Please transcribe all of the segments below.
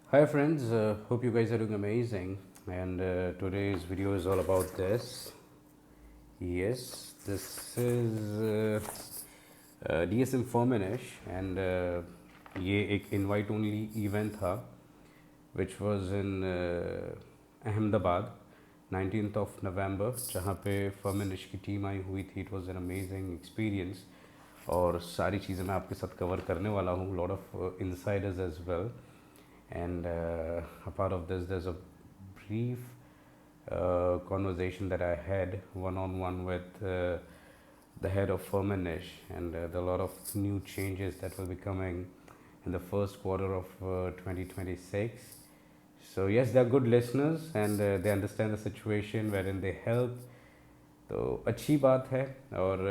Hi friends, hope you guys are doing amazing. And today's video is all about this. Yes, this is DSM Firminish and ये एक invite only event था which was in Ahmedabad 19th of November जहाँ पे Firminish की team आई हुई थी. It was an amazing experience और सारी चीज़ें मैं आपके साथ कवर करने वाला हूँ. Lot of insiders as well. And a part of this, there's a brief conversation that I had one-on-one with the head of Firminish, and there are a lot of new changes that will be coming in the first quarter of 2026. So yes, they're good listeners and they understand the situation wherein they help. तो अच्छी बात है और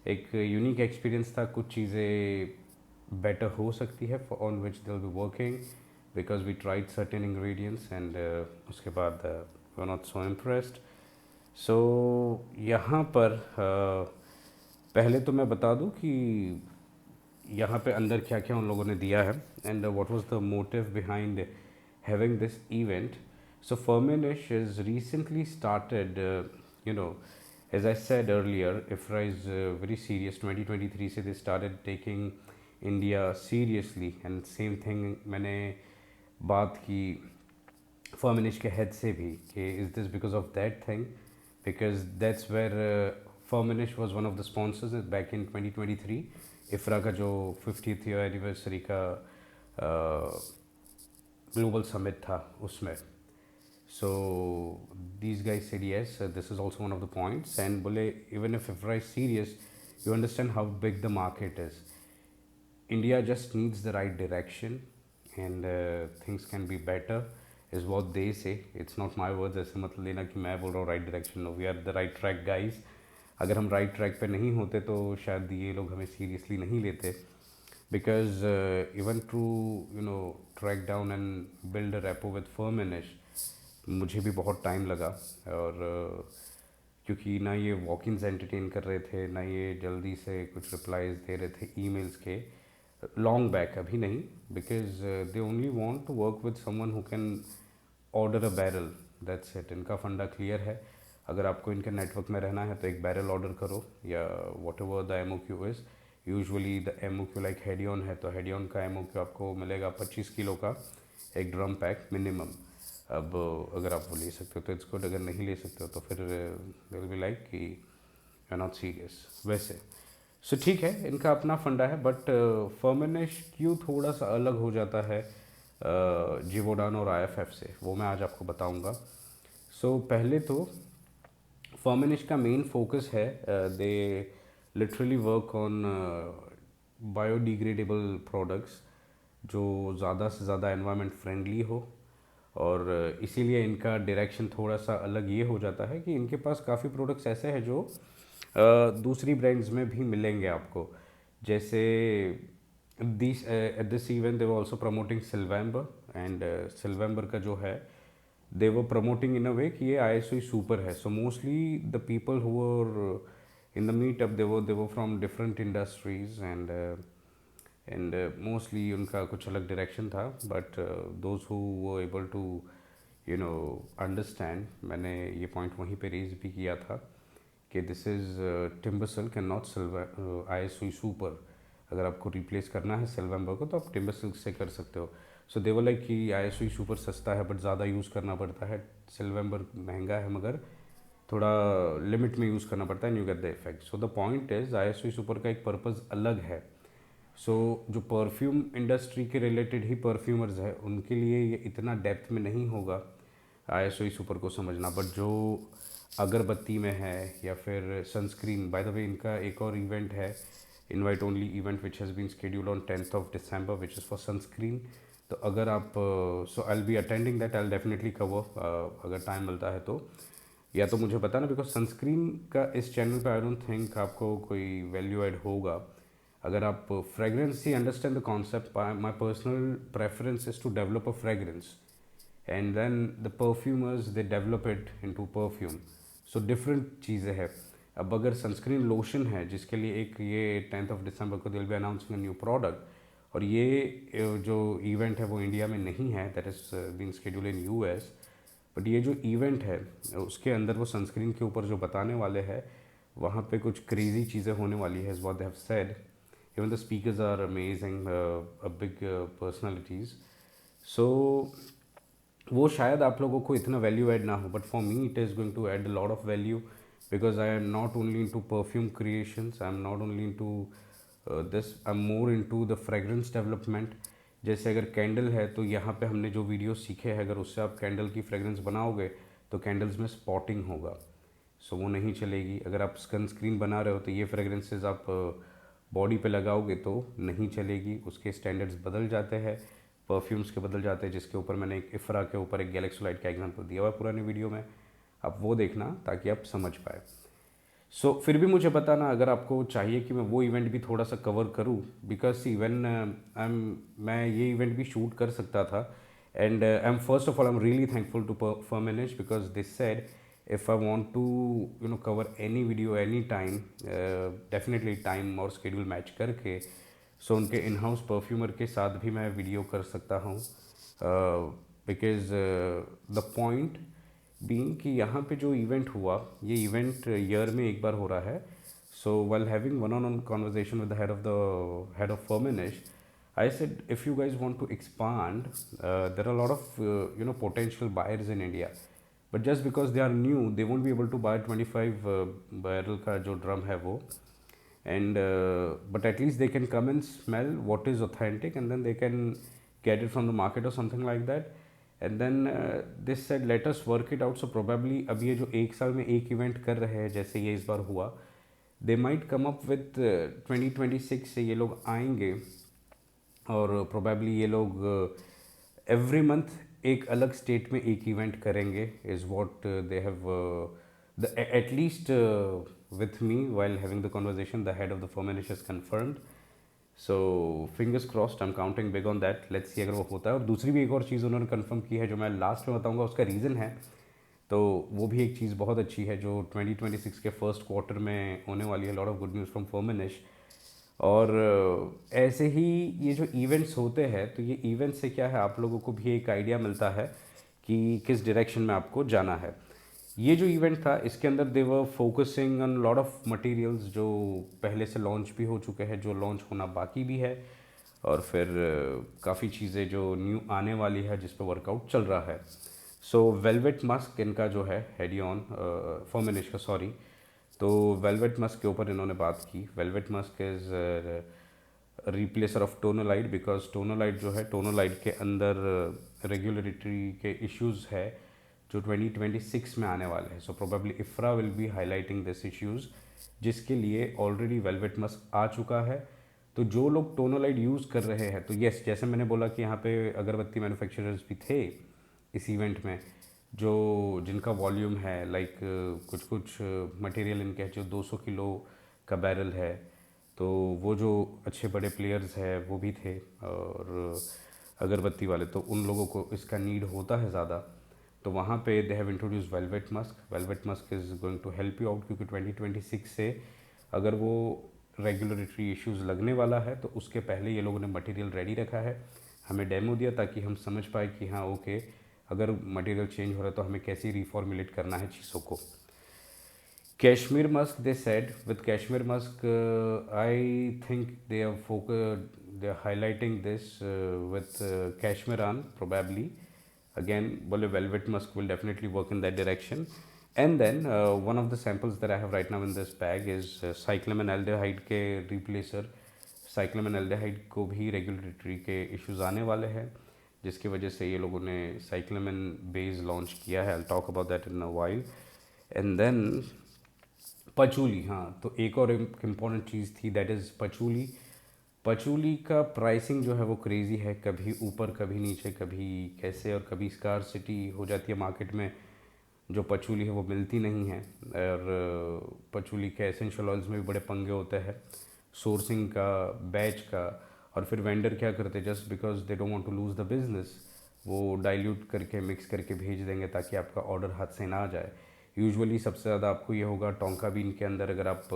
एक unique experience था. कुछ चीज़ें better हो सकती है on which they will be working because we tried certain ingredients and उसके बाद we are not so impressed. So यहाँ पर पहले तो मैं बता दूँ कि यहाँ पे अंदर क्या क्या उन लोगों ने दिया है and what was the motive behind having this event. So Firminish is recently started, as I said earlier, IFRA is very serious. 2023 से they started taking India seriously and same thing मैंने बात की Firminish के head से भी कि is this because of that thing, because that's where Firminish was one of the sponsors back in 2023. IFRA का जो 50th year anniversary का ग्लोबल समिट था उसमें. So these guys said yes this is also one of the points and बोले even if IFRA is serious you understand how big the market is. India just needs the right direction and things can be better is what they say. It's not my words. ऐसे मतलब लेना कि मैं बोल रहा हूँ right direction. No, we are the right track guys. अगर हम राइट ट्रैक पे नहीं होते तो शायद ये लोग हमें सीरियसली नहीं लेते. Because even to track down and build a rapport with Firminish मुझे भी बहुत टाइम लगा. और क्योंकि ना ये वॉक-इन्स एंटरटेन कर रहे थे, ना ये जल्दी से कुछ रिप्लाईज दे रहे थे ईमेल्स के. लॉन्ग बैक अभी नहीं, because they only want to work with someone who can order a barrel. That's it. इनका फंडा क्लियर है. अगर आपको इनके नेटवर्क में रहना है तो एक बैरल ऑर्डर करो या what ever the MOQ is. Usually the MOQ like Hadean है तो हेडियन का MOQ आपको मिलेगा 25 किलो का एक ड्रम पैक मिनिमम. अब अगर आप वो ले सकते हो तो इट्स गुड. अगर नहीं ले सकते हो तो फिर दे विल बी लाइक कि यू आर नॉट सीरियस वैसे. सो ठीक है, इनका अपना फंडा है. बट फर्मिनिश क्यों थोड़ा सा अलग हो जाता है जीवोडान और IFF से, वो मैं आज आपको बताऊंगा. सो पहले तो फर्मिनिश का मेन फोकस है they literally work on biodegradable products जो ज़्यादा से ज़्यादा एनवायरनमेंट फ्रेंडली हो. और इसीलिए इनका डायरेक्शन थोड़ा सा अलग ये हो जाता है कि इनके पास काफ़ी प्रोडक्ट्स ऐसे हैं जो दूसरी ब्रांड्स में भी मिलेंगे आपको. जैसे this at this event they were also promoting सिल्वेम्बर एंड सिल्वेम्बर का जो है they were promoting in a way कि ये ISO super है. So mostly the people who were in the meetup they were from different industries and mostly उनका कुछ अलग direction था. But those who were able to understand, मैंने ये point वहीं पे raise भी किया था कि this is Timbersil cannot ISO super. अगर आपको रिप्लेस करना है सिल्वेम्बर को तो आप टिम्बरसिल्क से कर सकते हो. सो दे वर लाइक कि ISO सुपर सस्ता है बट ज़्यादा यूज़ करना पड़ता है. सिल्वेम्बर महंगा है मगर थोड़ा लिमिट में यूज़ करना पड़ता है and you get the effect. So the point is ISO super का एक पर्पज़ अलग है. सो जो परफ्यूम इंडस्ट्री के रिलेटेड ही परफ्यूमर्स है उनके लिए ये इतना डेप्थ में नहीं होगा ISO सुपर को समझना. बट जो अगरबत्ती में है या फिर सनस्क्रीन, बाय द वे इनका एक और इवेंट है, invite only event which has been scheduled on 10th of December which is for sunscreen. तो अगर आप so I'll be attending that, I'll definitely cover अगर टाइम मिलता है तो. या तो मुझे बताना बिकॉज सनस्क्रीन का इस चैनल पे आई डोंट थिंक आपको कोई वैल्यू ऐड होगा. अगर आप फ्रेगरेंस ही understand the concept, my personal preference is to develop a fragrance and then the perfumers they develop it into perfume. So different चीज़ें हैं. अब अगर सनस्क्रीन लोशन है जिसके लिए एक ये 10th of December को दिल भी अनाउंसिंग अ न्यू प्रोडक्ट और ये जो इवेंट है वो इंडिया में नहीं है, that is being schedule in US. But ये जो इवेंट है उसके अंदर वो सनस्क्रीन के ऊपर जो बताने वाले हैं वहाँ पे कुछ क्रेजी चीज़ें होने वाली है, is what they have said. Even the speakers are amazing, a big personalities. So वो शायद आप लोगों को इतना वैल्यू ऐड ना हो, but for me it is going to add a lot of value, because I am not only into perfume creations, I am not only into this, I am more into the fragrance development. जैसे अगर candle है तो यहाँ पे हमने जो video सीखे हैं, अगर उससे आप कैंडल की फ्रेगरेंस बनाओगे तो कैंडल्स में स्पॉटिंग होगा, सो वो नहीं चलेगी। अगर आप सनस्क्रीन बना रहे हो तो ये फ्रेगरेंसेस आप बॉडी पे लगाओगे तो नहीं चलेगी, उसके स्टैंडर्ड्स बदल जाते हैं, परफ्यूम्स के बदल जाते हैं, जिसके ऊपर मैंने एक इफ्रा के ऊपर एक गैलेक्सो लाइट का एग्जांपल दिया हुआ है पुरानी वीडियो में, आप वो देखना ताकि आप समझ पाए। सो फिर भी मुझे बताना अगर आपको चाहिए कि मैं वो इवेंट भी थोड़ा सा कवर करूँ, बिकॉज इवन मैं ये इवेंट भी शूट कर सकता था। And I am first of all I am really thankful to Firmenich because this said if I want to cover any video any time, definitely time और schedule match करके, so उनके in house perfumer के साथ भी मैं video कर सकता हूँ, बिकॉज द पॉइंट बीइंग कि यहाँ पे जो इवेंट हुआ ये इवेंट ईयर में एक बार हो रहा है। सो while having one-on-one conversation with the head of Firmenich, I said if you guys want to expand, there are a lot of potential buyers in India, but just because they are new they won't be able to buy 25 barrel का जो drum है वो, and but at least they can come and smell what is authentic and then they can get it from the market or something like that, and then this said let us work it out. So probably अब ये जो एक साल में एक event कर रहे हैं जैसे ये इस बार हुआ, they might come up with 2026 से ये लोग आएंगे और प्रोबेबली ये लोग एवरी मंथ एक अलग स्टेट में एक इवेंट करेंगे, is what they have at least with me while having the conversation the head of the Firmenich is confirmed. So fingers crossed, I am counting big on that, let's see अगर वो होता है। और दूसरी भी एक और चीज़ उन्होंने कन्फर्म की है जो मैं लास्ट में बताऊंगा, उसका रीज़न है, तो वो भी एक चीज़ बहुत अच्छी है जो 2026 के फर्स्ट क्वार्टर में होने वाली है, lot of good news from Firmenich. और ऐसे ही ये जो इवेंट्स होते हैं तो ये इवेंट्स से क्या है आप लोगों को भी एक आइडिया मिलता है कि किस डायरेक्शन में आपको जाना है। ये जो इवेंट था इसके अंदर they were focusing on lot of materials जो पहले से लॉन्च भी हो चुके हैं, जो लॉन्च होना बाकी भी है, और फिर काफ़ी चीज़ें जो न्यू आने वाली है जिस पर वर्कआउट चल रहा है। सो वेलवेट मस्क इनका जो है हेडियन फर्मेनिश का, सॉरी, तो वेलवेट मस्क के ऊपर इन्होंने बात की। Velvet musk is replacer of tonalide, because tonalide जो है, टोनोलाइट के अंदर रेगुलेटरी के इश्यूज़ है जो 2026 में आने वाले हैं। So probably इफ्रा will be highlighting this issues, जिसके लिए ऑलरेडी वेलवेट मस्क आ चुका है। तो जो लोग टोनोलाइट यूज़ कर रहे हैं, तो यस, जैसे मैंने बोला कि यहाँ पे अगरबत्ती मैन्युफैक्चरर्स भी थे इस इवेंट में, जो जिनका वॉल्यूम है लाइक कुछ कुछ मटेरियल इनके हैं जो 200 किलो का बैरल है, तो वो जो अच्छे बड़े प्लेयर्स हैं वो भी थे, और अगरबत्ती वाले, तो उन लोगों को इसका नीड होता है ज़्यादा। तो वहाँ पे they have introduce velvet musk. Velvet musk is going to help you out, क्योंकि 2026 से अगर वो रेगुलेटरी इश्यूज़ लगने वाला है तो उसके पहले ये लोगों ने मटेरियल रेडी रखा है, हमें डेमो दिया ताकि हम समझ पाए कि हाँ ओके, अगर मटेरियल चेंज हो रहा है तो हमें कैसे रिफॉर्मुलेट करना है चीज़ों को। Kashmir musk, they said, with Kashmir musk, I think they are highlighting this with Kashmiran probably. Again, well, velvet musk will definitely work in that direction. And then one of the samples that I have right now in this bag is cyclamen-aldehyde के replacer. cyclamen-aldehyde को भी regulatory के issues आने वाले हैं, जिसकी वजह से ये लोगों ने cyclamen बेस लॉन्च किया है। I'll talk about that in a while. And then पचूली, हाँ, तो एक और इम्पॉर्टेंट चीज़ थी, दैट इज़ पचूली। पचूली का प्राइसिंग जो है वो क्रेज़ी है, कभी ऊपर कभी नीचे, कभी कैसे, और कभी स्कार्सिटी हो जाती है मार्केट में, जो पचूली है वो मिलती नहीं है। और पचूली के एसेंशियल ऑयल्स में भी बड़े पंगे होते हैं, सोर्सिंग का, बैच का, और फिर वेंडर क्या करते हैं, just because they don't want to lose the business, वो डाइल्यूट करके मिक्स करके भेज देंगे ताकि आपका ऑर्डर हाथ से ना आ जाए। यूजुअली सबसे ज़्यादा आपको ये होगा टोंका बीन के अंदर, अगर आप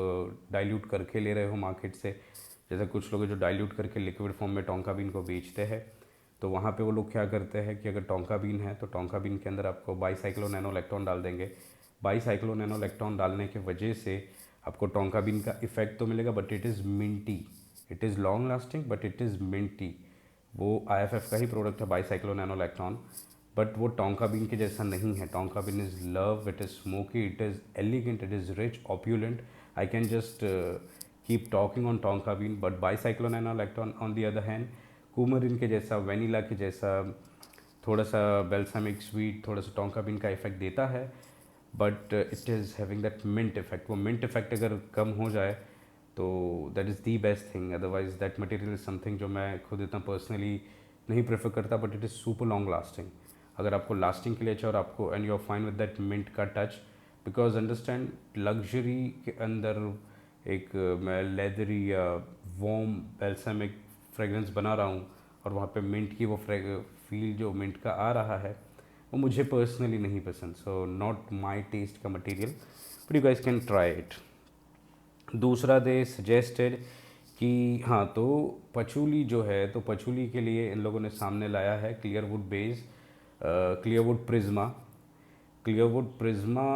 डाइल्यूट करके ले रहे हो मार्केट से, जैसे कुछ लोग जो डाइल्यूट करके लिक्विड फॉर्म में टोंका बीन को बेचते हैं, तो वहाँ पे वो लोग क्या करते हैं कि अगर टोंका बीन है तो टोंका बीन के अंदर आपको बाईसाइक्लोनैनोलैक्टोन डाल देंगे। बाईसाइक्लोनैनोलैक्टोन डालने की वजह से आपको टोंका बीन का इफेक्ट तो मिलेगा, but it is minty, it is long lasting, but it is minty. वो IFF का ही प्रोडक्ट है बाईसाइक्लोनैनोलैक्टोन, बट वो टोंका बीन के जैसा नहीं है। Tonka bean is love, it is smoky, it is elegant, it is rich, opulent. I can just keep talking on tonka bean, but bicyclononalactone on the other hand coumarin के जैसा, vanilla के जैसा, थोड़ा सा बेल्सामिक स्वीट, थोड़ा सा tonka been का effect देता है, but it is having that mint effect. वो मिंट इफेक्ट अगर कम हो जाए तो that is the best thing. Otherwise that material is something जो मैं खुद इतना पर्सनली नहीं प्रेफर करता, but it is super long lasting. अगर आपको लास्टिंग के लिए चाहिए और आपको and you are fine with that mint का टच, बिकॉज अंडरस्टैंड लग्जरी के अंदर एक मैं लेदरी या वॉर्म बेल्सामिक फ्रेगरेंस बना रहा हूँ और वहाँ पे मिंट की वो फील जो मिंट का आ रहा है वो मुझे पर्सनली नहीं पसंद। सो नॉट माई टेस्ट का material, but you guys can try it. दूसरा दे सजेस्टेड कि हाँ, तो पचूली जो है, तो पचूली के लिए इन लोगों ने सामने लाया है क्लियरवुड बेस, क्लियरवुड प्रिज्मा। क्लियरवुड प्रिज्मा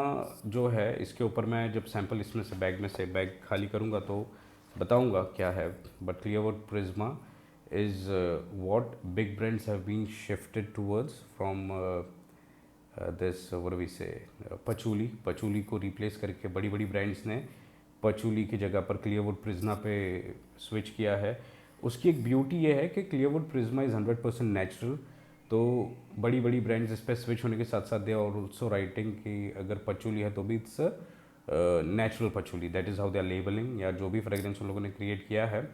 जो है, इसके ऊपर मैं जब सैंपल इसमें से बैग खाली करूँगा तो बताऊँगा क्या है, but Clearwood Prisma is what big brands have been shifted towards from this what do we say पचूली को रिप्लेस करके बड़ी बड़ी ब्रांड्स ने पचूली की जगह पर क्लियरवुड प्रिज्मा पे स्विच किया है। उसकी एक ब्यूटी ये है कि क्लियरवुड प्रिज्मा इज़ 100% नेचुरल, तो बड़ी बड़ी ब्रांड्स इस पर स्विच होने के साथ साथ दे और ऑल्सो राइटिंग कि अगर पचूली है तो भी it's natural patchouli. That is how they are labelling, या जो भी फ्रेगरेंस उन लोगों ने क्रिएट किया है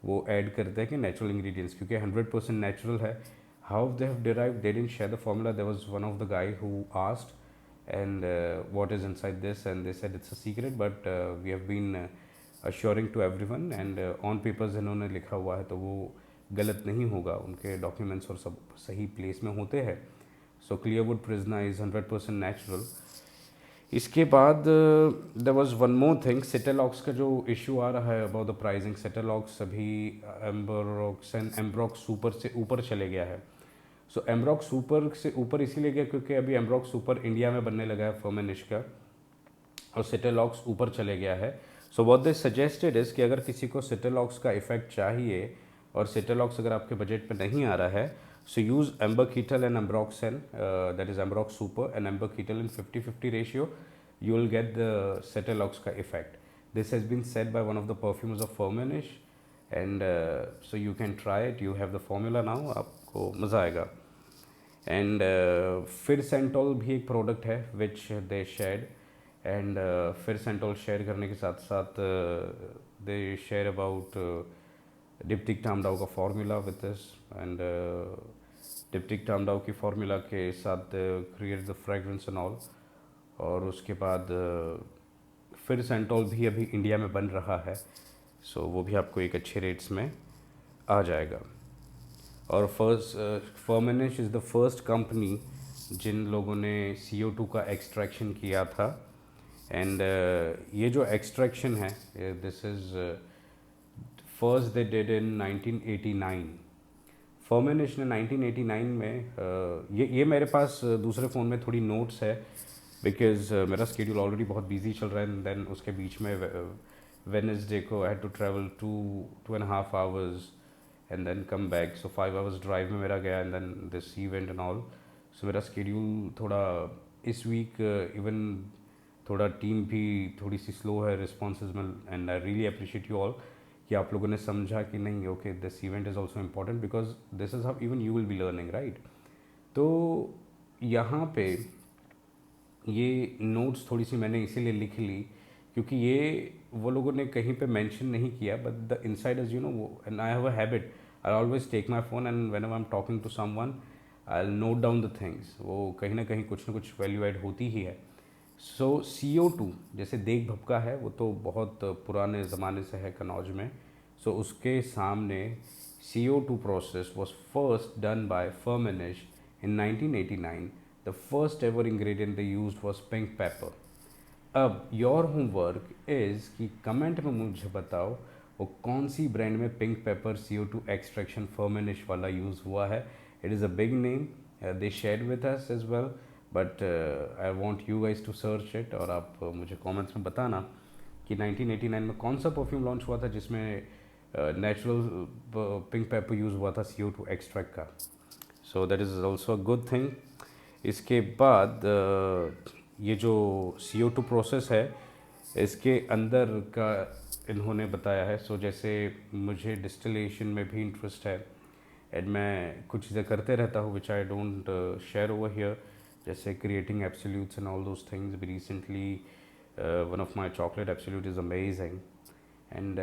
वो ऐड करते हैं कि नेचुरल इंग्रेडिएंट्स, क्योंकि 100% नेचुरल है। How they have derived, they didn't share the formula. There was one of the guy who asked and what is inside this, and they said it's a secret, but we have been assuring to everyone, and on papers इन्होंने लिखा हुआ है तो वो गलत नहीं होगा, उनके डॉक्यूमेंट्स और सब सही प्लेस में होते हैं। So Clearwood Prisma is 100% natural. इसके बाद there was one more thing, Cetalox का जो इशू आ रहा है अबाउट द प्राइसिंग। सेटेलॉक्स अभी एम्ब्रॉक्स एंड एम्ब्रॉक्स सुपर से ऊपर चले गया है। सो एम्ब्रॉक्स सुपर से ऊपर इसीलिए गया क्योंकि अभी एम्ब्रॉक्स सुपर इंडिया में बनने लगा है फर्मेनिश का, और सेटेलॉक्स ऊपर चले गया है। So what they suggested is कि अगर किसी को सेटेलॉक्स का इफेक्ट चाहिए और सेटेलॉक्स अगर आपके बजट पे नहीं आ रहा है, so use amberketal and ambroxan, that is ambrox super and amberketal in 50-50 ratio, you will get the cetelox ka effect. This has been said by one of the perfumers of Firmenich, and so you can try it. You have the formula now, आपको मज़ा आएगा। And फिर सेंटोल भी एक product है which they shared, and फिर सेंटोल share करने के साथ साथ they share about डिप्टिक टामडाउ का फार्मूला विद दिस, एंड डिप्टिक टामडाउ की फार्मूला के साथ create the fragrance and all. और उसके बाद फिर सेंटोल भी अभी इंडिया में बन रहा है, सो वो भी आपको एक अच्छे रेट्स में आ जाएगा। और फर्मेनिश इज़ द फर्स्ट कंपनी जिन लोगों ने CO2 का एक्सट्रैक्शन किया था, एंड ये जो एक्सट्रैक्शन है this is first they did in 1989। फर्मेनिश ने 1989 में ये मेरे पास दूसरे फ़ोन में थोड़ी नोट्स है, बिकॉज मेरा स्केड्यूल ऑलरेडी बहुत बिजी चल रहा है, एंड देन उसके बीच में वेडनेसडे को I had to travel 2.5 hours and then come back, so 5 hours drive में मेरा गया, and then this event and all. So मेरा स्केड्यूल थोड़ा इस वीक इवन थोड़ा टीम भी थोड़ी सी स्लो है रिस्पॉन्सेज में, and I really appreciate you all कि आप लोगों ने समझा कि नहीं, okay this event is also important because this is how even you will be learning, right. तो यहाँ पे ये नोट्स थोड़ी सी मैंने इसीलिए लिख ली क्योंकि ये वो लोगों ने कहीं पे मेंशन नहीं किया, but the insiders you know, and I have a habit, I always take my phone and when I am talking to someone I note down the things. वो कहीं ना कुछ वैल्यू ऐड होती ही है। सो CO2 जैसे देग भपका है, वो तो बहुत पुराने ज़माने से है कनौज में। सो उसके सामने CO2 process was first done by Firmenich in 1989। The first ever ingredient they used was pink pepper. अब योर होमवर्क इज़ कि कमेंट में मुझे बताओ वो कौन सी ब्रांड में pink pepper CO2 extraction Firmenich वाला यूज़ हुआ है. It is a big name, they share with us as well, but I want you guys to search it. और आप मुझे कमेंट्स में बताना कि 1989 में कौन सा परफ्यूम लॉन्च हुआ था जिसमें नेचुरल पिंक पेपर यूज़ हुआ था CO2 एक्सट्रैक्ट का. सो that is also a good thing. इसके बाद ये जो CO2 प्रोसेस है इसके अंदर का इन्होंने बताया है. सो जैसे मुझे डिस्टिलेशन में भी इंटरेस्ट है एंड मैं कुछ चीज़ें करते रहता हूँ which I don't share over here, जैसे creating absolutes and all those things. Recently one of my chocolate absolute is amazing and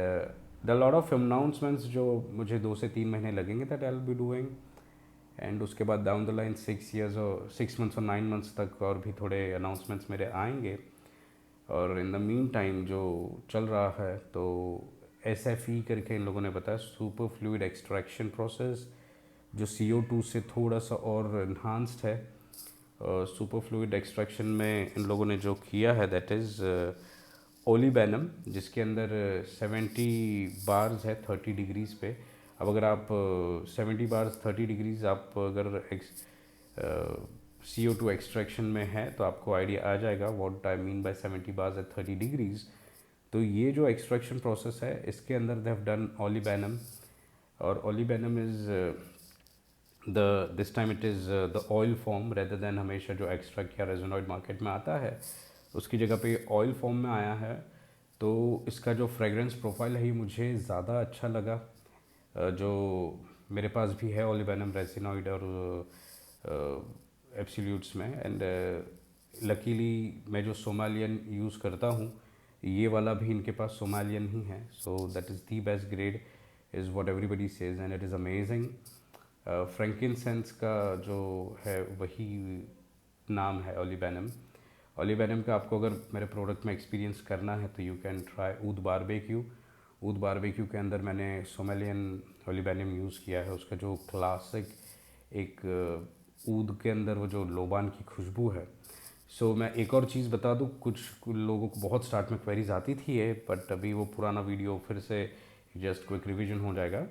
the lot of announcements जो मुझे 2 से 3 महीने लगेंगे that I will be doing. And उसके बाद down the line 6 years और 6 months और 9 मंथ्स तक और भी थोड़े अनाउंसमेंट्स मेरे आएंगे. और इन द मीन टाइम जो चल रहा है तो SFE करके इन लोगों ने बताया, सुपर फ्लूइड एक्सट्रैक्शन प्रोसेस, जो CO2 से थोड़ा सा और इन्हांस्ड है. सुपर फ्लूइड एक्सट्रैक्शन में इन लोगों ने जो किया है दैट इज़ ओलिबेनम, जिसके अंदर 70 बार्स है 30 डिग्रीज़ पे. अब अगर आप 70 बार्स 30 डिग्रीज़ आप अगर CO2 एक्सट्रैक्शन में है तो आपको आइडिया आ जाएगा what I mean by 70 bars at 30 degrees. तो ये जो एक्सट्रैक्शन प्रोसेस है इसके अंदर दे हैव डन ओलिबेनम. और olibanum is this time it is the oil form rather than हमेशा जो एक्सट्रैक्ट या रेजोनॉइड मार्केट में आता है उसकी जगह पे ऑयल फॉर्म में आया है. तो इसका जो फ्रेगरेंस प्रोफाइल है ये मुझे ज़्यादा अच्छा लगा. जो मेरे पास भी है ओलिबेनम रेजिनॉइड और एब्सोल्यूट्स में. एंड लकीली मैं जो सोमालियन यूज़ करता हूँ ये वाला भी इनके पास सोमालियन ही है. So that is the best grade is what everybody says and it is amazing. Frankincense का जो है वही नाम है ओलिबेनम. ओलिबेनम का आपको अगर मेरे प्रोडक्ट में एक्सपीरियंस करना है तो you can try oud barbecue. Oud barbecue के अंदर मैंने सोमालियन ओलिबेनम यूज़ किया है. उसका जो क्लासिक एक ऊद के अंदर वो जो लोबान की खुशबू है. सो मैं एक और चीज़ बता दूँ, कुछ लोगों को बहुत स्टार्ट में क्वेरीज आती थी ये, बट अभी वो पुराना वीडियो फिर से जस्ट क्विक रिवीजन हो जाएगा.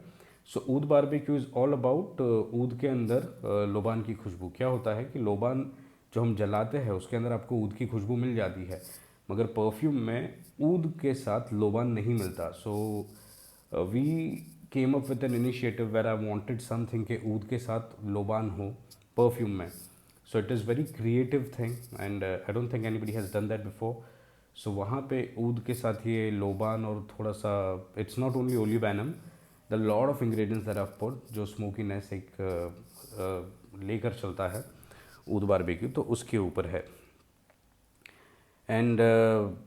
सो ऊद बारबेक्यू इज़ ऑल अबाउट ऊद के अंदर लोबान की खुशबू. क्या होता है कि लोबान जो हम जलाते हैं उसके अंदर आपको ऊद की खुशबू मिल जाती है, मगर परफ्यूम में ऊद के साथ लोबान नहीं मिलता. So we came up with an initiative where I wanted something के ऊद के साथ लोबान हो परफ्यूम में. So it is very creative thing and I don't think anybody has done that before. So वहाँ पे ऊद के साथ ये लोबान और थोड़ा सा it's not only olibanum, the lot of ingredients that I've put जो स्मोकीनेस एक लेकर चलता है ऊद बारबेक्यू, तो उसके ऊपर है. एंड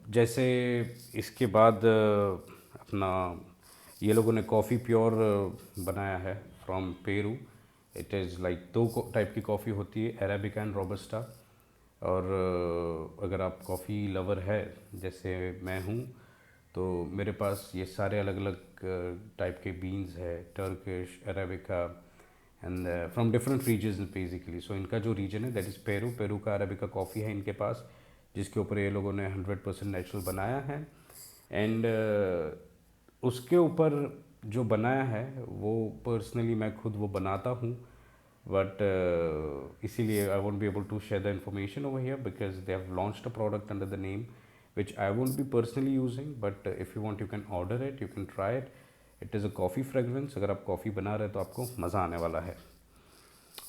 जैसे इसके बाद अपना ये लोगों ने कॉफ़ी प्योर बनाया है from Peru. It is like 2 type की कॉफ़ी होती है, अरेबिका एंड रोबस्टा. और अगर आप कॉफ़ी लवर है जैसे मैं हूँ तो मेरे पास ये सारे अलग अलग टाइप के बीन्स है, Turkish, arabica and from different region basically. So इनका जो रीजन है दैट इज़ पेरू. पेरू का अरेबिका कॉफ़ी है इनके पास, जिसके ऊपर ये लोगों ने 100% नेचुरल बनाया है. एंड उसके ऊपर जो बनाया है वो पर्सनली मैं खुद वो बनाता हूँ, बट इसीलिए I won't be able to share the information over here because they have launched a product under the name which I won't be personally using, but if you want you can order it, you can try it. It is a coffee fragrance. अगर आप coffee बना रहे हैं तो आपको मज़ा आने वाला है.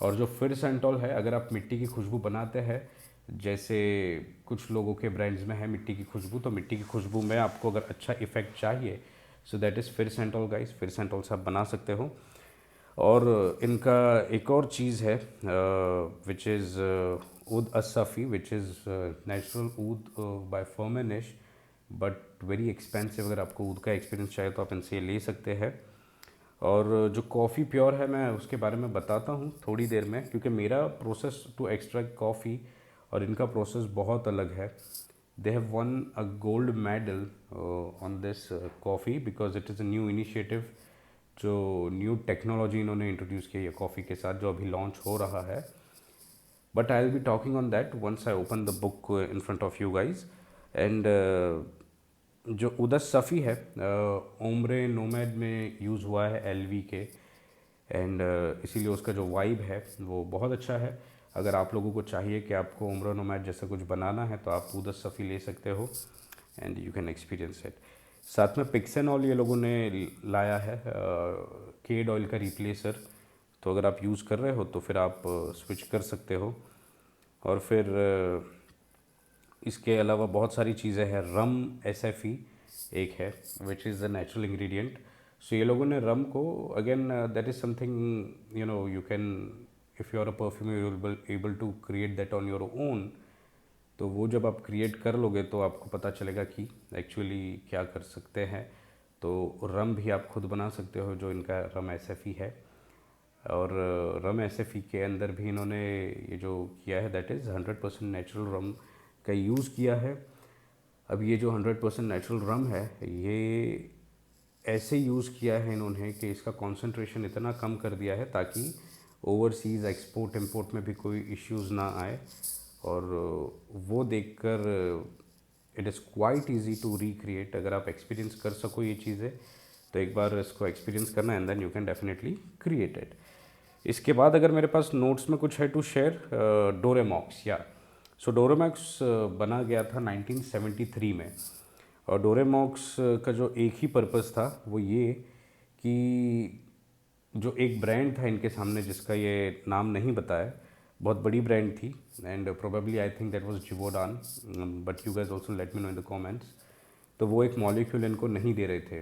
और जो फिर सेंटोल है, अगर आप मिट्टी की खुशबू बनाते हैं जैसे कुछ लोगों के ब्रांड्स में है मिट्टी की खुशबू, तो मिट्टी की खुशबू में आपको अगर अच्छा इफ़ेक्ट चाहिए सो दैट इज़ फिर सेंटोल गाइस. फिर सेंटोल से आप बना सकते हो. और इनका एक और चीज़ है which is oud Assafi, which is natural oud by Firmenich, but very expensive. अगर आपको ऊद का एक्सपीरियंस चाहिए तो आप इनसे ले सकते हैं. और जो कॉफ़ी प्योर है मैं उसके बारे में बताता हूँ थोड़ी देर में, क्योंकि मेरा प्रोसेस टू एक्सट्रैक्ट कॉफ़ी और इनका प्रोसेस बहुत अलग है. They have one a gold medal on this coffee because it is a new initiative. जो न्यू टेक्नोलॉजी इन्होंने इंट्रोड्यूस की है कॉफ़ी के साथ, जो अभी लॉन्च हो रहा है. But I will be talking on that once I open the book in front of you guys. And जो उदस सफ़ी है ओम्ब्रे नोमैड में यूज़ हुआ है एलवी के, एंड इसीलिए उसका जो वाइब है वो बहुत अच्छा है। अगर आप लोगों को चाहिए कि आपको ओम्ब्रे नोमैड जैसा कुछ बनाना है तो आप उदस सफ़ी ले सकते हो and you can experience it. साथ में पिक्सेनॉल ये लोगों ने लाया है केड ऑयल का रिप्लेसर, तो अगर आप यूज़ कर रहे हो तो फिर आप स्विच कर सकते हो। और फिर इसके अलावा बहुत सारी चीज़ें हैं। रम एसएफई एक है which is the natural ingredient. So ये लोगों ने रम को again that is something you know you can if you are a perfume you will able to create that on your own. तो वो जब आप क्रिएट कर लोगे तो आपको पता चलेगा कि एक्चुअली क्या कर सकते हैं। तो रम भी आप खुद बना सकते हो जो इनका रम एसएफई है। और रम एसएफई के अंदर भी इन्होंने ये जो किया है दैट इज़ 100% नेचुरल रम का यूज़ किया है। अब ये जो 100% नेचुरल रम है ये ऐसे यूज़ किया है इन्होंने कि इसका कंसंट्रेशन इतना कम कर दिया है ताकि ओवरसीज़ एक्सपोर्ट इंपोर्ट में भी कोई इश्यूज़ ना आए। और वो देखकर it is quite easy to recreate. अगर आप एक्सपीरियंस कर सको ये चीज़ें तो एक बार इसको एक्सपीरियंस करना and then you can definitely create it. इसके बाद अगर मेरे पास नोट्स में कुछ है टू शेयर, डोरेमॉक्स या सो डोरेमॉक्स बना गया था 1973 में। और डोरेमॉक्स का जो एक ही पर्पस था वो ये कि जो एक ब्रांड था इनके सामने जिसका ये नाम नहीं बताया, बहुत बड़ी ब्रांड थी and probably I think that was Givaudan, but you guys also let me know in the comments. तो वो एक मॉलिक्यूल इनको नहीं दे रहे थे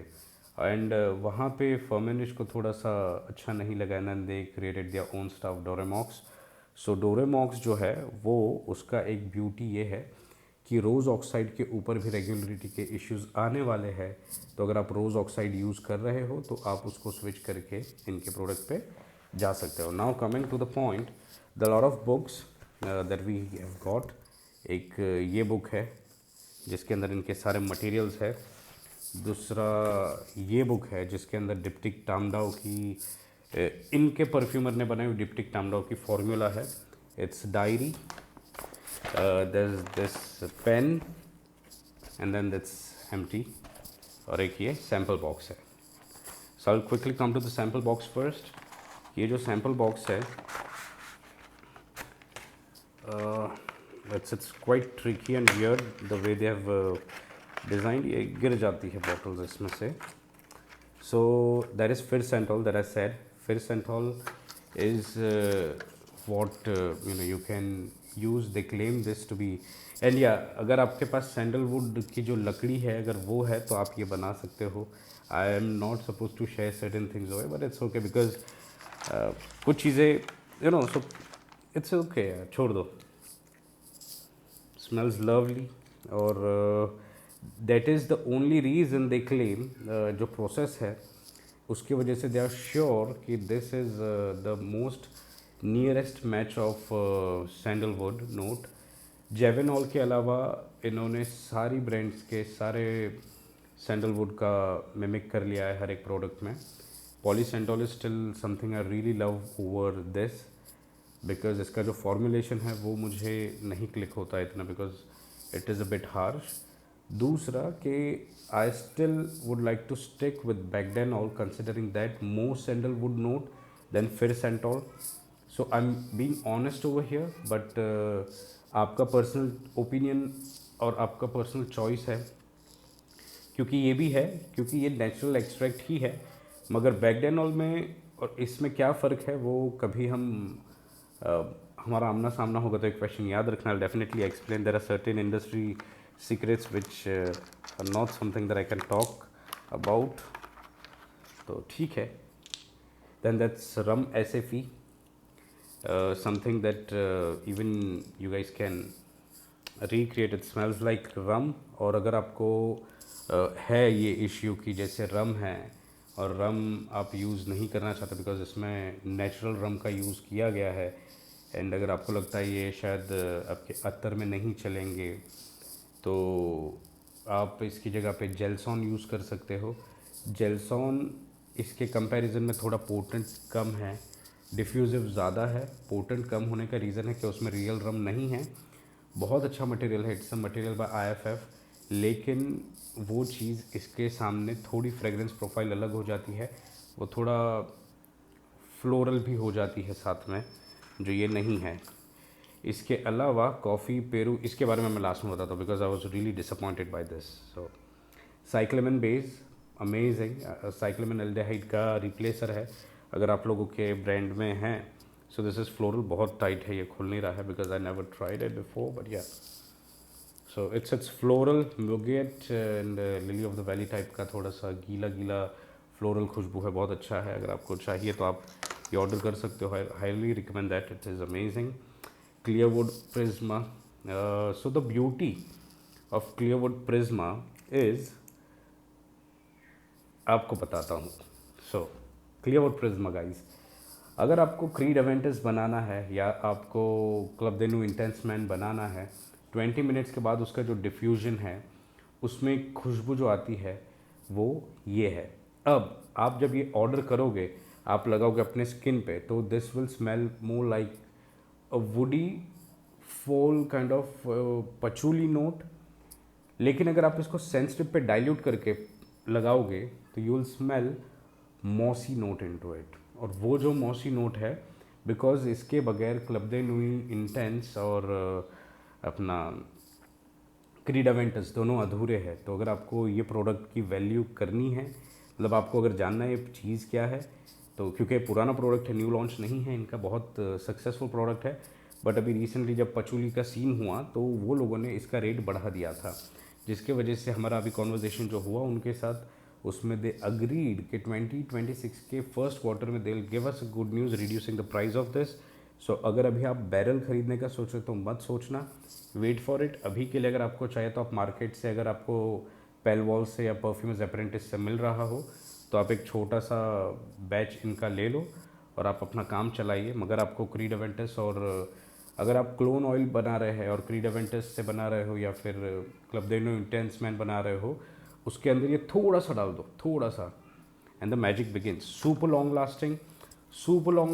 एंड वहाँ पे फर्मेनिश को थोड़ा सा अच्छा नहीं लगा and they created their own stuff Doremox. So Doremox जो है वो उसका एक ब्यूटी ये है कि रोज़ ऑक्साइड के ऊपर भी रेगुलरिटी के इश्यूज आने वाले हैं। तो अगर आप रोज़ ऑक्साइड यूज़ कर रहे हो तो आप उसको स्विच करके इनके प्रोडक्ट पे जा सकते हो। Now coming to the point, the lot of books that we have got. एक ये बुक है जिसके अंदर इनके सारे मटेरियल्स है। दूसरा ये बुक है जिसके अंदर डिप्टिक टामडाओ की इनके परफ्यूमर ने बनाई हुई डिप्टिक टामडाओ की फॉर्मूला है। It's diary, there's this pen and then that's empty। और एक ये सैम्पल बॉक्स है। So I'll quickly come to the sample box first। ये जो सैम्पल बॉक्स है it's quite tricky and weird the way they have designed। ये गिर जाती है बॉटल्स इसमें से। So that is Firsentol that I said। Firsentol is what you can use। they claim this to be and yeah, अगर आपके पास sandalwood की जो लकड़ी है अगर वो है तो आप ये बना सकते हो। I am not suppose to share certain things away but it's okay because कुछ चीज़ें सो इट्स ओके, छोड़ दो। स्मेल्स लवली और that is the only reason they claim जो प्रोसेस है उसकी वजह से दे आर श्योर कि this is the most nearest match of sandalwood note. Javanol के अलावा इन्होंने सारी ब्रांड्स के सारे सैंडलवुड का मिमिक कर लिया है हर एक प्रोडक्ट में। Polysantol is still something I really love over this because इसका जो फॉर्मुलेशन है वो मुझे नहीं क्लिक होता है इतना because it is a bit harsh. दूसरा कि I still would like to stick with Bacdanol considering that more sandalwood note than फिरसेंटोल। So I am being honest over here but आपका पर्सनल ओपिनियन और आपका personal choice है क्योंकि ये भी है क्योंकि ये नेचुरल एक्सट्रैक्ट ही है। मगर बैकडेनॉल में और इसमें क्या फ़र्क है वो कभी हम हमारा आमना सामना होगा तो एक क्वेश्चन याद रखना। Definitely explain. There are certain industry secrets which are not something that I can talk about. तो ठीक है, then that's rum SFE, something that even you guys can recreate. It smells like rum. और अगर आपको है ये issue कि जैसे रम है और रम आप यूज़ नहीं करना चाहते बिकॉज इसमें नेचुरल रम का यूज़ किया गया है एंड अगर आपको लगता है ये शायद आपके अत्तर में नहीं चलेंगे तो आप इसकी जगह पे जेलसॉन यूज़ कर सकते हो। जेलसॉन इसके कंपैरिजन में थोड़ा पोटेंट कम है, डिफ्यूजिव ज़्यादा है। पोटेंट कम होने का रीज़न है कि उसमें रियल रम नहीं है। बहुत अच्छा मटेरियल है। It's a material by IFF लेकिन वो चीज़ इसके सामने थोड़ी फ्रेगरेंस प्रोफाइल अलग हो जाती है, वो थोड़ा फ्लोरल भी हो जाती है साथ में, जो ये नहीं है। इसके अलावा कॉफ़ी पेरू, इसके बारे में मैं लास्ट में बताता हूँ because I was really disappointed by this. So cyclamen base amazing, cyclamen aldehyde का रिप्लेसर है अगर आप लोगों के ब्रांड में हैं। सो दिस इज़ फ्लोरल, बहुत टाइट है, ये खुल नहीं रहा है because I never tried it before, but yeah so it's floral muguet and lily of the valley type का थोड़ा सा गीला गीला फ्लोरल खुशबू है, बहुत अच्छा है। अगर आपको चाहिए तो आप ये ऑर्डर कर सकते हो, highly recommend that, it is amazing. Clearwood Prisma. So the beauty of Clearwood Prisma is, आपको बताता हूँ। सो Clearwood Prisma गाइस, अगर आपको क्रीड अवेंटस बनाना है या आपको Club de Nuit Intense Man बनाना है, 20 मिनट्स के बाद उसका जो डिफ्यूजन है उसमें खुशबू जो आती है वो ये है। अब आप जब ये ऑर्डर करोगे, आप लगाओगे अपने स्किन पे, तो this will smell more like a woody fall kind of पचूली note. लेकिन अगर आप इसको सेंस टिप पे डाइल्यूट करके लगाओगे तो you will smell mossy note into it. और वो जो मॉसी नोट है, बिकॉज इसके बगैर क्लब दे न्यू इंटेंस और अपना क्रीड अवेंटस दोनों अधूरे हैं। तो अगर आपको ये प्रोडक्ट की वैल्यू करनी है, मतलब आपको अगर जानना है ये चीज़ क्या है, तो क्योंकि पुराना प्रोडक्ट है, न्यू लॉन्च नहीं है इनका, बहुत सक्सेसफुल प्रोडक्ट है, बट अभी रिसेंटली जब पचूली का सीन हुआ तो वो लोगों ने इसका रेट बढ़ा दिया था, जिसके वजह से हमारा अभी कॉन्वर्जेशन जो हुआ उनके साथ, उसमें दे अग्रीड कि 2026 के फर्स्ट क्वार्टर में they will give us good news reducing the price of this. So अगर अभी आप बैरल खरीदने का सोच रहे तो मत सोचना, वेट फॉर इट। अभी के लिए अगर आपको चाहिए तो आप मार्केट से, अगर आपको पेलवॉल से या परफ्यूम्स अप्रेंटिस से मिल रहा हो तो आप एक छोटा सा बैच इनका ले लो और आप अपना काम चलाइए। मगर आपको क्रीड अवेंटस, और अगर आप क्लोन ऑयल बना रहे हैं और क्रीड अवेंटस से बना रहे हो या फिर club de Nuit Intense man बना रहे हो, उसके अंदर ये थोड़ा सा डाल दो, थोड़ा सा, and the magic begins. Super long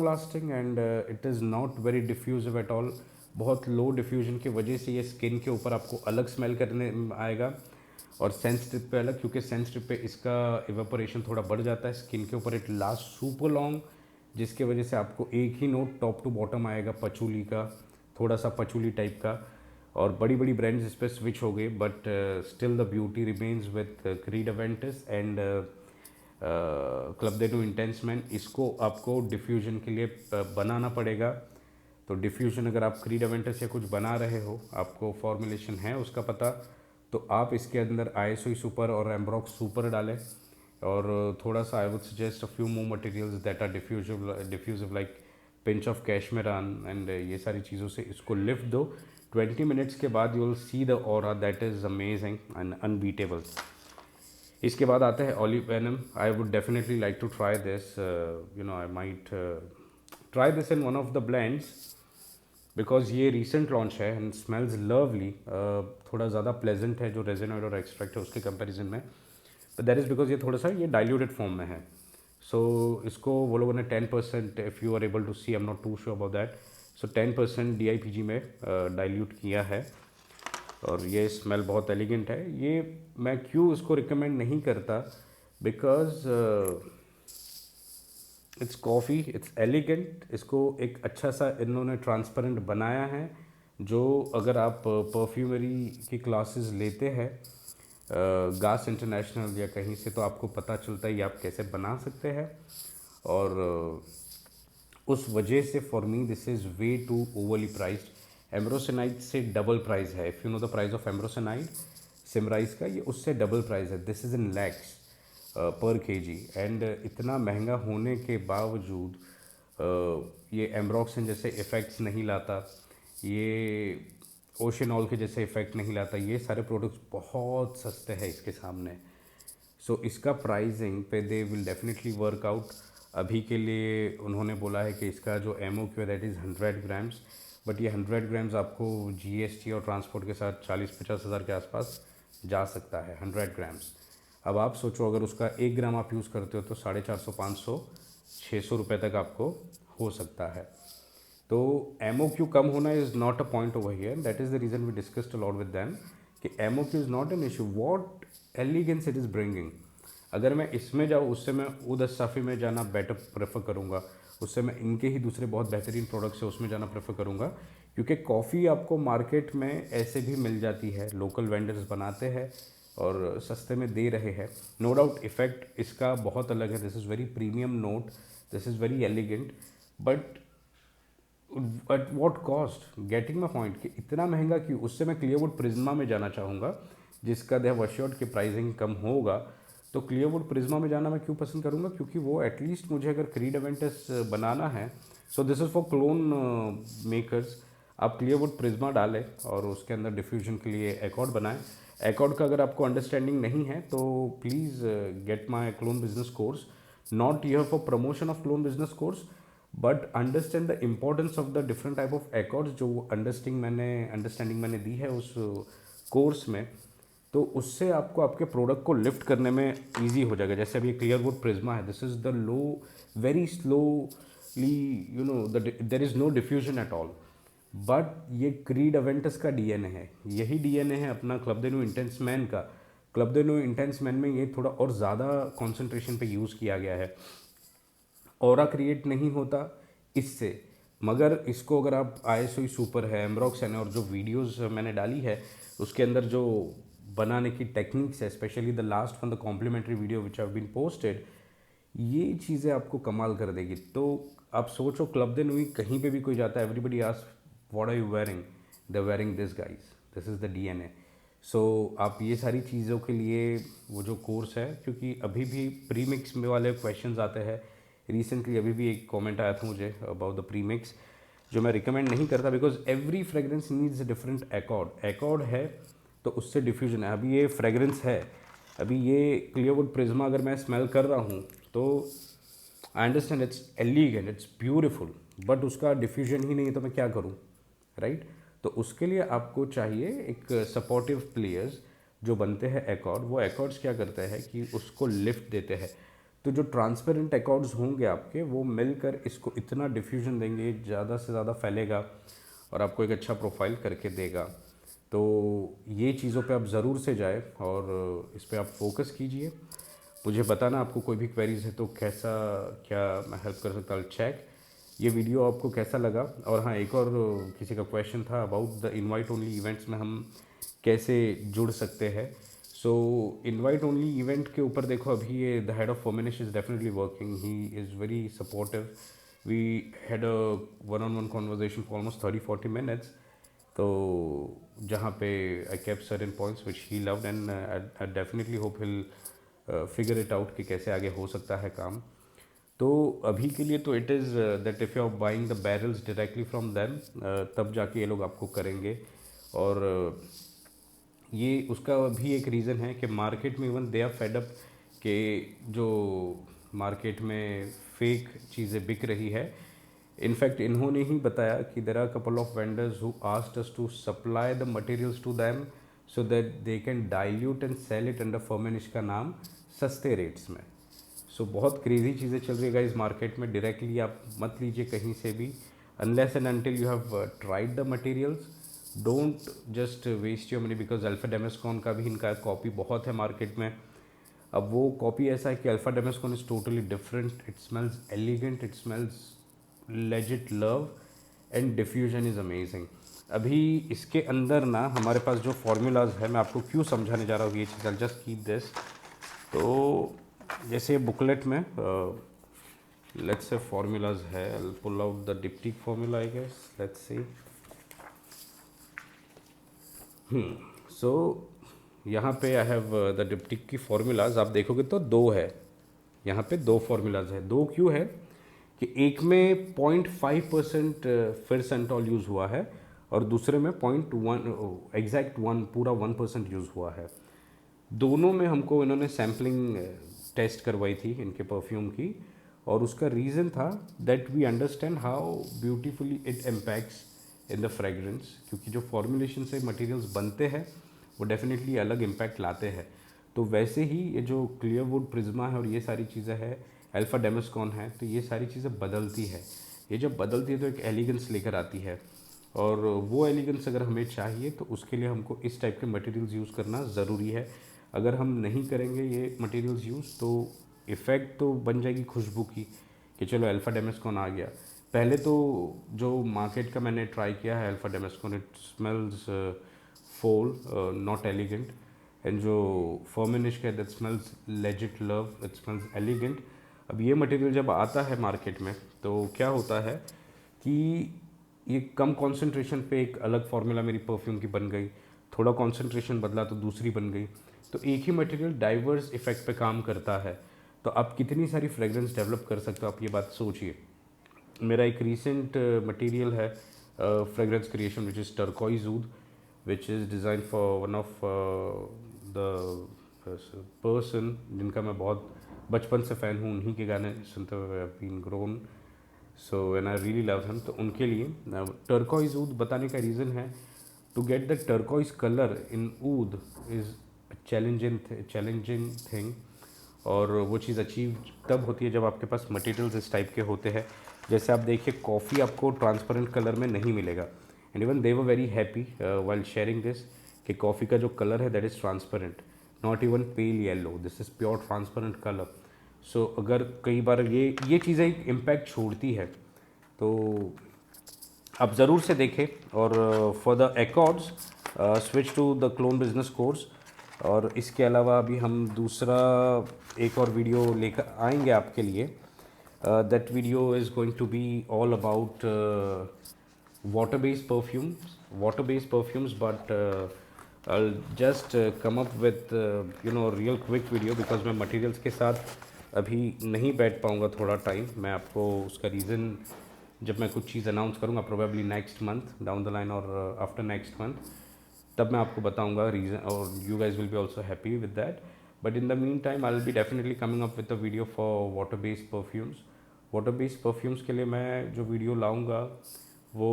lasting and it is not very diffusive at all. बहुत लो डिफ्यूजन की वजह से ये स्किन के ऊपर आपको अलग स्मेल करने आएगा, और सेंस स्ट्रिप पे अलग, क्योंकि सेंस स्ट्रिप पे इसका इवेपोरेशन थोड़ा बढ़ जाता है स्किन के ऊपर। इट लास्ट सुपर लॉन्ग, जिसके वजह से आपको एक ही नोट टॉप टू बॉटम आएगा पचूली का, थोड़ा सा पचूली टाइप का। और बड़ी बड़ी ब्रांड्स इस पर स्विच हो गए, but still the beauty remains with Creed Aventus and Club de Nuit Intense Man. इसको आपको डिफ्यूजन के लिए बनाना पड़ेगा। तो डिफ्यूजन अगर आप क्रीड अवेंटस या कुछ बना रहे हो, आपको फॉर्मुलेशन है उसका पता, तो आप इसके अंदर ISO सुपर और एम्ब्रॉक्स सुपर डालें, और थोड़ा सा I would suggest a few more materials that are diffusive like pinch of Cashmeran and ये सारी चीज़ों से इसको लिफ्ट दो। 20 मिनट्स के बाद you will see the aura that is amazing and unbeatable. इसके बाद आता है olive venom. I would definitely like to try this, you know I might try this in one of the blends, because ये recent launch है and smells lovely. थोड़ा ज़्यादा pleasant है जो रेजिन ऑयल और एक्सट्रैक्ट है उसके कंपैरिजन में, बट दैट इज़ बिकॉज ये थोड़ा सा ये डाइल्यूटेड फॉर्म में है। सो इसको वो लोगों ने 10%, if you are able to see, I am not too sure about that, so 10% DIPG में डाइल्यूट किया है, और ये स्मेल बहुत एलिगेंट है। ये मैं क्यों इसको रिकमेंड नहीं करता, because it's coffee, it's elegant. इसको एक अच्छा सा इन्होंने ट्रांसपेरेंट बनाया है, जो अगर आप परफ्यूमरी की क्लासेस लेते हैं गास इंटरनेशनल या कहीं से, तो आपको पता चलता है ये आप कैसे बना सकते हैं। और उस वजह से for me this is way too overly priced. Ambrocenide से डबल प्राइस है। If you know the price of Ambrocenide Symrise का, ये उससे डबल प्राइस है। This is in lakhs per kg, and इतना महंगा होने के बावजूद ये एम्ब्रोक्सिन जैसे इफ़ेक्ट्स नहीं लाता, ये ओशनॉल के जैसे इफ़ेक्ट नहीं लाता। ये सारे प्रोडक्ट्स बहुत सस्ते हैं इसके सामने। सो इसका प्राइसिंग पे they will definitely work out. अभी के लिए उन्होंने बोला है कि इसका जो MOQ है दैट इज़ 100 ग्राम्स, बट ये 100 ग्राम्स आपको GST और ट्रांसपोर्ट के साथ 40-50 हज़ार के आसपास जा सकता है 100 ग्राम्स। अब आप सोचो अगर उसका 1 ग्राम आप यूज़ करते हो तो 450, 500, 600 रुपये तक आपको हो सकता है। तो MOQ कम होना is not a point over here, that is the reason we discussed a lot with them, कि कि MOQ is not an issue, what elegance it is bringing. अगर मैं इसमें जाऊँ उससे मैं उदर साफ़ी में जाना बेटर प्रेफर करूँगा, उससे मैं इनके ही दूसरे बहुत बेहतरीन प्रोडक्ट्स है उसमें जाना प्रेफर करूँगा, क्योंकि कॉफ़ी आपको मार्केट में ऐसे भी मिल जाती है, लोकल वेंडर्स बनाते हैं और सस्ते में दे रहे हैं। नो डाउट इफ़ेक्ट इसका बहुत अलग है, this is very premium note, this is very elegant, but at what cost, getting my point कि इतना महंगा क्यों। उससे मैं क्लियरवुड प्रिज्मा में जाना चाहूँगा जिसका दे हैव अश्योर्ड कि प्राइसिंग कम होगा, तो क्लियरवुड प्रिज्मा में जाना मैं क्यों पसंद करूँगा, क्योंकि वो एटलीस्ट मुझे अगर क्रीड एवेंटस बनाना है, सो this is for clone makers, आप क्लियरवुड प्रिज्मा डालें और उसके अंदर डिफ्यूजन के लिए एकॉर्ड बनाएं। एकॉर्ड का अगर आपको अंडरस्टैंडिंग नहीं है तो please get my clone business course, not here for promotion of clone business course, but understand the importance of the different type of accords जो अंडरस्टैंडिंग मैंने दी है उस कोर्स में, तो उससे आपको आपके प्रोडक्ट को लिफ्ट करने में इजी हो जाएगा। जैसे अभी क्लियरवुड प्रिज्मा है, this is the low, very slowly, you know, there is no diffusion at all, but ये क्रीड अवेंटस का डीएनए है, यही डीएनए है अपना Club de Nuit Intense Man का। Club de Nuit Intense Man में ये थोड़ा और ज़्यादा कॉन्सेंट्रेशन पे यूज़ किया गया है, ऑरा क्रिएट नहीं होता इससे, मगर इसको अगर आप ISO सुपर है, एमरॉक्स है, और जो वीडियोस मैंने डाली है उसके अंदर जो बनाने की टेक्निक्स है, specially the last one the complimentary video which have been posted, ये चीज़ें आपको कमाल कर देगी। तो आप सोचो क्लब दे न्यू कहीं पे भी कोई जाता है, everybody ask what are you wearing, they wearing this guys, this is the DNA. So आप ये सारी चीज़ों के लिए वो जो कोर्स है, क्योंकि अभी भी प्री मिक्स में वाले क्वेश्चंस आते हैं, रिसेंटली अभी भी एक कमेंट आया था मुझे अबाउट द प्री मिक्स, जो मैं रिकमेंड नहीं करता, because every fragrance needs a different accord. Accord है तो उससे डिफ्यूजन है। अभी ये फ्रेगरेंस है, अभी ये क्लियरवुड प्रिज्मा अगर मैं स्मेल कर रहा हूँ तो I understand it's elegant, it's beautiful, but उसका डिफ्यूजन ही नहीं है तो मैं क्या करूँ, राइट? तो उसके लिए आपको चाहिए एक सपोर्टिव प्लेयर्स जो बनते हैं एकॉर्ड। वो एकॉर्ड्स क्या करते हैं कि उसको लिफ्ट देते हैं, तो जो ट्रांसपेरेंट एकॉर्ड्स होंगे आपके, वो मिलकर इसको इतना डिफ्यूजन देंगे, ज़्यादा से ज़्यादा फैलेगा और आपको एक अच्छा प्रोफाइल करके देगा। तो ये चीज़ों पे आप ज़रूर से जाए और इस पे आप फोकस कीजिए। मुझे बताना आपको कोई भी क्वेरीज है तो कैसा क्या मैं हेल्प कर सकता हूँ, चेक। ये वीडियो आपको कैसा लगा? और हाँ, एक और किसी का क्वेश्चन था about the invite only events में हम कैसे जुड़ सकते हैं। सो इनवाइट ओनली इवेंट के ऊपर देखो, अभी ये the head of Firmenich is definitely working, he is very supportive. We had a one on one conversation for almost 30-40 minutes, तो जहाँ पे I kept certain points which he loved, and I definitely hope he'll figure it out कि कैसे आगे हो सकता है काम। तो अभी के लिए तो it is that if you are buying the barrels directly from them, तब जाके ये लोग आपको करेंगे। और ये उसका भी एक रीज़न है कि मार्केट में even they are fed up के जो मार्केट में फेक चीज़ें बिक रही है। इनफैक्ट इन्होंने ही बताया कि there are couple of vendors who asked us to supply the materials to them so that they can dilute and sell it under Firmenich का नाम सस्ते रेट्स में। सो बहुत क्रेजी चीज़ें चल रही है गाइस मार्केट में। डायरेक्टली आप मत लीजिए कहीं से भी, unless and until you have tried the materials. Don't just waste your money, because alpha damascone का भी इनका कॉपी बहुत है मार्केट में। अब वो कॉपी ऐसा है कि alpha damascone is totally different, it smells elegant, it smells legit love, and diffusion is amazing. अभी इसके अंदर ना हमारे पास जो फार्मूलाज है, मैं आपको क्यों समझाने जा रहा हूँ ये चीज़, आई जस्ट कीप दिस। तो जैसे बुकलेट में लेट्स से फार्मूलाज है, I pull out the Diptyque formula I guess, let's see. So यहाँ पे आई हैव द डिप्टिक की फार्मूलाज, आप देखोगे तो दो है, यहाँ पे दो फार्मूलाज है। दो क्यों है कि एक में 0.5% फिरसेंटॉल यूज़ हुआ है और दूसरे में 0.1 एग्जैक्ट 1 पूरा 1% यूज़ हुआ है। दोनों में हमको इन्होंने सैम्पलिंग टेस्ट करवाई थी इनके परफ्यूम की, और उसका रीज़न था that we understand how beautifully it impacts in the fragrance, क्योंकि जो फॉर्मुलेशन से मटेरियल्स बनते हैं वो डेफिनेटली अलग इम्पैक्ट लाते हैं। तो वैसे ही ये जो क्लियरवुड प्रिज्मा है और ये सारी चीज़ें हैं, अल्फा डेमेस्कॉन है, तो ये सारी चीज़ें बदलती है। ये जब बदलती है तो एक एलिगेंस लेकर आती है। और वो एलिगेंस अगर हमें चाहिए तो उसके लिए हमको इस टाइप के मटेरियल्स यूज़ करना ज़रूरी है। अगर हम नहीं करेंगे ये मटेरियल्स यूज़ तो इफ़ेक्ट तो बन जाएगी खुशबू की कि चलो अल्फ़ा डेमेस्कोन आ गया। पहले तो जो मार्केट का मैंने ट्राई किया है अल्फ़ा डेमेस्कोन, इट स्मेल्स फोल, नॉट एलिगेंट। एंड जो फर्मिनिश का that smells legit love, it smells elegant. अब ये मटेरियल जब आता है मार्केट में तो क्या होता है कि ये कम कंसंट्रेशन पे एक अलग फार्मूला मेरी परफ्यूम की बन गई, थोड़ा कंसंट्रेशन बदला तो दूसरी बन गई। तो एक ही मटेरियल डाइवर्स इफेक्ट पे काम करता है। तो आप कितनी सारी फ्रेगरेंस डेवलप कर सकते हो, आप ये बात सोचिए। मेरा एक रीसेंट मटेरियल है fragrance creation which is Turquoise Oud, which is design for one of the person जिनका मैं बहुत बचपन से फ़ैन हूँ, उन्हीं के गाने सुनते हुए been grown, so and I really love him. तो उनके लिए टर्कोइज ऊद बताने का रीज़न है to get the turquoise colour in oud is challenging thing. और वो चीज़ अचीव तब होती है जब आपके पास मटेरियल्स इस टाइप के होते हैं। जैसे आप देखिए कॉफ़ी आपको ट्रांसपेरेंट कलर में नहीं मिलेगा, and even they were very happy while sharing this कि कॉफ़ी का जो कलर है that is transparent, not even pale yellow, this is pure transparent colour. So अगर कई बार ये चीज़ें एक इम्पैक्ट छोड़ती है तो आप ज़रूर से देखें। और for the accords switch to the clone business course. और इसके अलावा अभी हम दूसरा एक और वीडियो लेकर आएंगे आपके लिए। That video is going to be all about water based perfumes, but I'll just come up with real quick video because मैं materials के साथ अभी नहीं बैठ पाऊँगा थोड़ा टाइम। मैं आपको उसका रीज़न जब मैं कुछ चीज़ अनाउंस करूँगा probably next month down the line और आफ्टर नेक्स्ट मंथ, तब मैं आपको बताऊँगा रीज़न, और you guys will be also happy with that. But in the mean time I will be definitely coming up with a video for water based perfumes के लिए मैं जो वीडियो लाऊंगा वो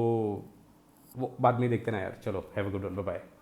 बाद में देखते ना यार। चलो, have a good one, bye bye.